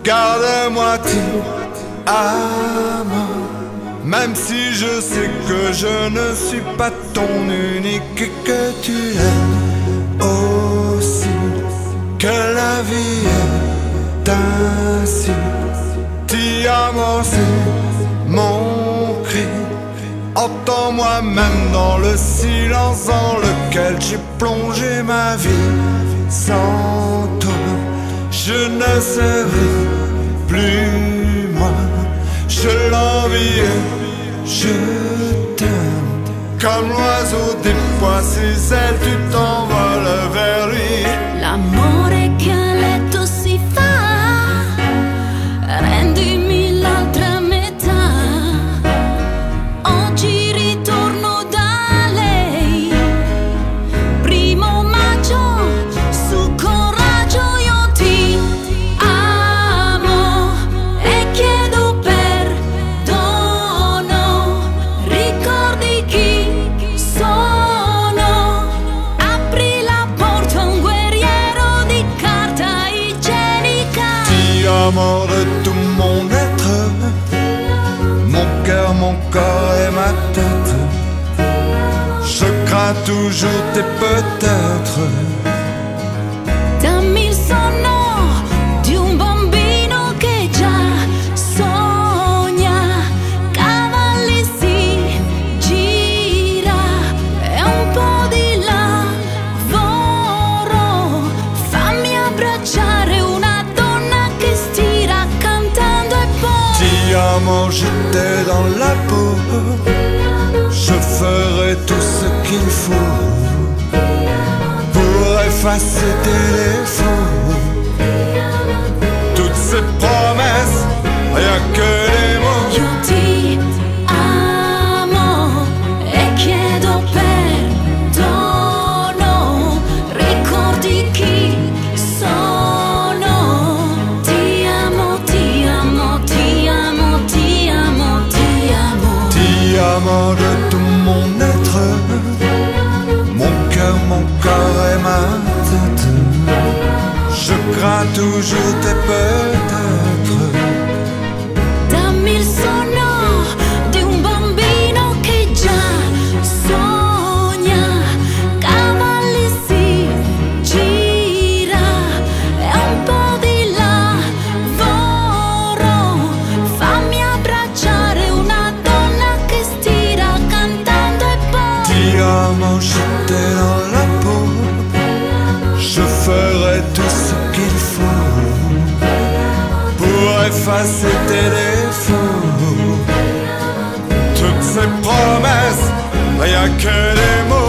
Garde-moi, tu âme, même si je sais que je ne suis pas ton unique et que tu l'aimes aussi, que la vie est ainsi. Ti amo, c'est mon cri. Entends-moi même dans le silence dans lequel j'ai plongé ma vie. Sans toi, je ne serai plus moi. Je l'envie et je t'aime. Comme l'oiseau déploie ses ailes, tu t'envoles vers lui. L'amore che a letto si fa, rendimi l'altra metà. Oggi ritorno da lei, 1° maggio, su coraggio io ti amo e chiedo perdono. Ricordi chi sono, apri la porta a un guerriero di carta igienica. Ti amo de tout mon être, mon cœur, mon corps et ma tête. Je crains toujours tes peut-être. Dammi il sonno di un bambino che già sogna, cavalli si gira e un po' di lavoro. Fammi abbracciare una donna che stira cantando e poi Ti amo, j'étais dans la peau. Je ferai tout ce qu'il faut pour effacer tes défauts. Toutes ces promesses, rien que des mots. io ti amo e chiedo perdono. Ricordi chi sono. Ti amo, ti amo, ti amo, ti amo, ti amo. Ti amo de tout mon être, mon cœur, mon corps et ma tête. Je crains toujours tes peut-être. Dammi il sonno di un bambino che già sogna, cavalli si gira e un po' di lavoro. Fammi abbracciare una donna che stira cantando e poi Ti amo, j'étais dans la peau. Je ferai tout ce qu'il faut pour effacer tes défauts. Toutes ces promesses, rien que des mots.